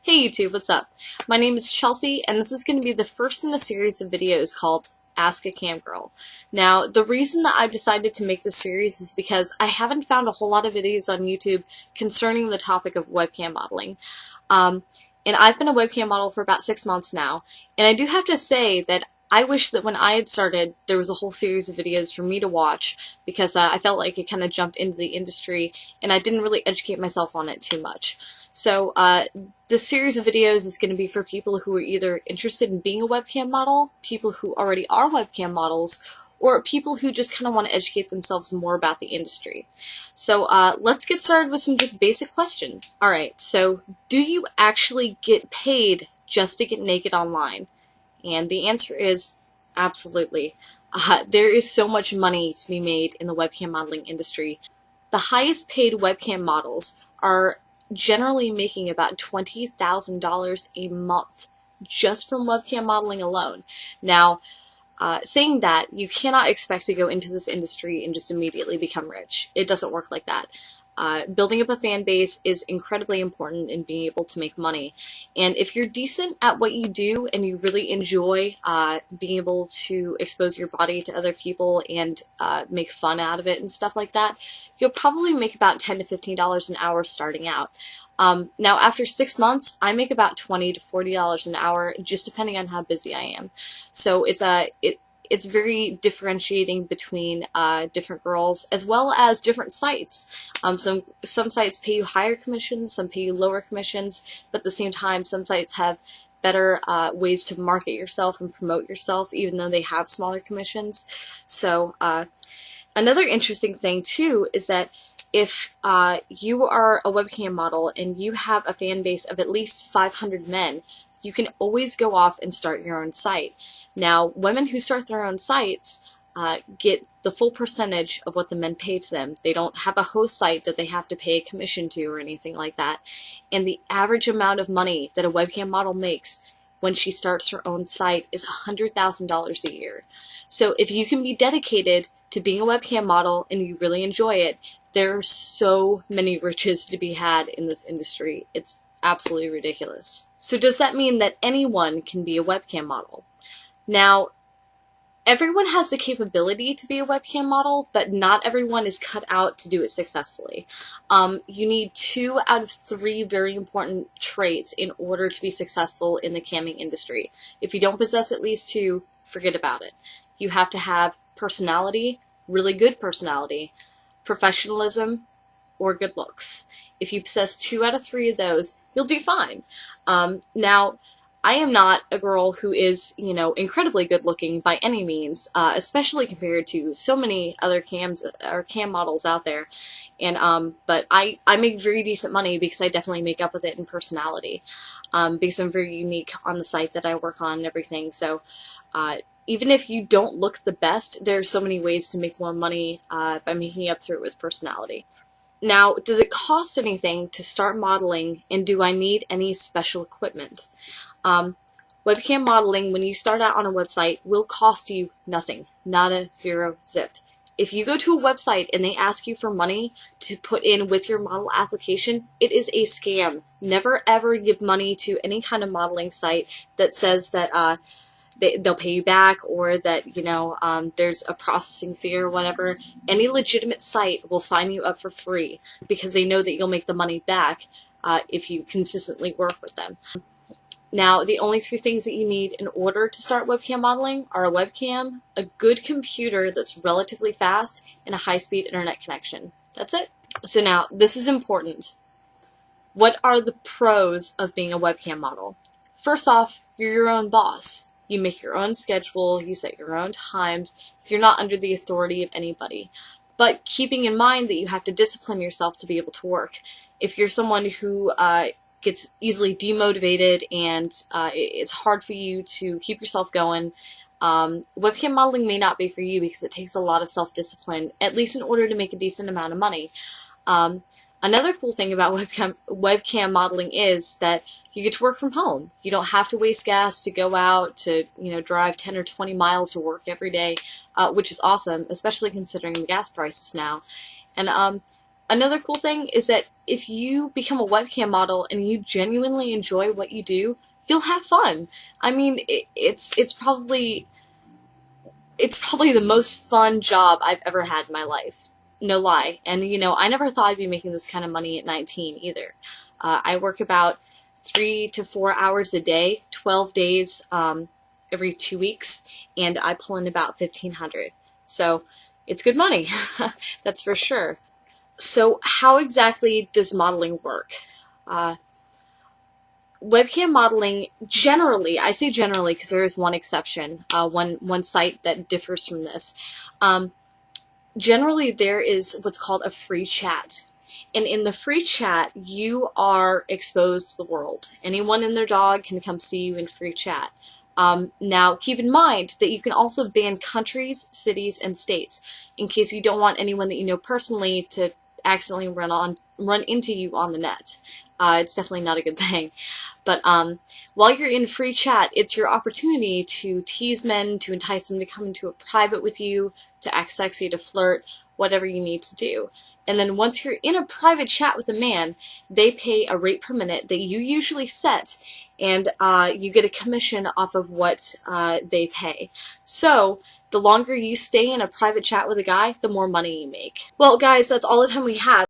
Hey YouTube, what's up? My name is Chelsea, and this is going to be the first in a series of videos called Ask a Cam Girl. Now, the reason that I've decided to make this series is because I haven't found a whole lot of videos on YouTube concerning the topic of webcam modeling. And I've been a webcam model for about 6 months now, and I do have to say that I wish that when I had started, there was a whole series of videos for me to watch, because I felt like it kind of jumped into the industry, and I didn't really educate myself on it too much. So this series of videos is going to be for people who are either interested in being a webcam model, people who already are webcam models, or people who just kind of want to educate themselves more about the industry. So let's get started with some just basic questions. Alright, so do you actually get paid just to get naked online? And the answer is absolutely. There is so much money to be made in the webcam modeling industry. The highest paid webcam models are generally making about $20,000 a month just from webcam modeling alone. Now, saying that, you cannot expect to go into this industry and just immediately become rich. It doesn't work like that. Building up a fan base is incredibly important in being able to make money. And if you're decent at what you do and you really enjoy being able to expose your body to other people and make fun out of it and stuff like that, you'll probably make about $10 to $15 an hour starting out. Now, after 6 months, I make about $20 to $40 an hour, just depending on how busy I am. So it's very differentiating between different girls as well as different sites. Some sites pay you higher commissions, some pay you lower commissions, but at the same time, some sites have better ways to market yourself and promote yourself, even though they have smaller commissions. So another interesting thing too is that if you are a webcam model and you have a fan base of at least 500 men, you can always go off and start your own site. Now, women who start their own sites get the full percentage of what the men pay to them. They don't have a host site that they have to pay a commission to or anything like that. And the average amount of money that a webcam model makes when she starts her own site is $100,000 a year. So if you can be dedicated to being a webcam model and you really enjoy it, there are so many riches to be had in this industry. It's absolutely ridiculous. So does that mean that anyone can be a webcam model? Now, everyone has the capability to be a webcam model, but not everyone is cut out to do it successfully. You need 2 out of 3 very important traits in order to be successful in the camming industry. If you don't possess at least 2, forget about it. You have to have personality, really good personality, professionalism, or good looks. If you possess 2 out of 3 of those, you'll do fine. Now, I am not a girl who is, incredibly good looking by any means, especially compared to so many other cam models out there. And but I make very decent money because I definitely make up with it in personality, because I'm very unique on the site that I work on and everything. So even if you don't look the best, there are so many ways to make more money by making up through it with personality. Now, does it cost anything to start modeling, and do I need any special equipment? Webcam modeling, when you start out on a website, will cost you nothing. Nada, zero, zip. If you go to a website and they ask you for money to put in with your model application, it is a scam. Never ever give money to any kind of modeling site that says that they'll pay you back, or that, there's a processing fee or whatever. Any legitimate site will sign you up for free because they know that you'll make the money back if you consistently work with them. Now, the only 3 things that you need in order to start webcam modeling are a webcam, a good computer that's relatively fast, and a high-speed internet connection. That's it. So now, this is important. What are the pros of being a webcam model? First off, you're your own boss. You make your own schedule, you set your own times, you're not under the authority of anybody. But keeping in mind that you have to discipline yourself to be able to work. If you're someone who gets easily demotivated and it's hard for you to keep yourself going, webcam modeling may not be for you because it takes a lot of self-discipline, at least in order to make a decent amount of money. Another cool thing about webcam modeling is that you get to work from home. You don't have to waste gas to go out to, drive 10 or 20 miles to work every day, which is awesome, especially considering the gas prices now. And Another cool thing is that if you become a webcam model and you genuinely enjoy what you do, you'll have fun. I mean, it's probably the most fun job I've ever had in my life. No lie. And, you know, I never thought I'd be making this kind of money at 19 either. I work about 3 to 4 hours a day, 12 days every 2 weeks, and I pull in about $1,500. So it's good money, that's for sure. So how exactly does modeling work? Webcam modeling, generally, I say generally because there is one exception, one site that differs from this. Generally, there is what's called a free chat. And in the free chat, you are exposed to the world. Anyone and their dog can come see you in free chat. Now, keep in mind that you can also ban countries, cities, and states in case you don't want anyone that you know personally to accidentally run into you on the net. It's definitely not a good thing. But while you're in free chat, it's your opportunity to tease men, to entice them to come into a private with you, to act sexy, to flirt, whatever you need to do. And then once you're in a private chat with a man, they pay a rate per minute that you usually set, and you get a commission off of what they pay. So the longer you stay in a private chat with a guy, the more money you make. Well, guys, that's all the time we have.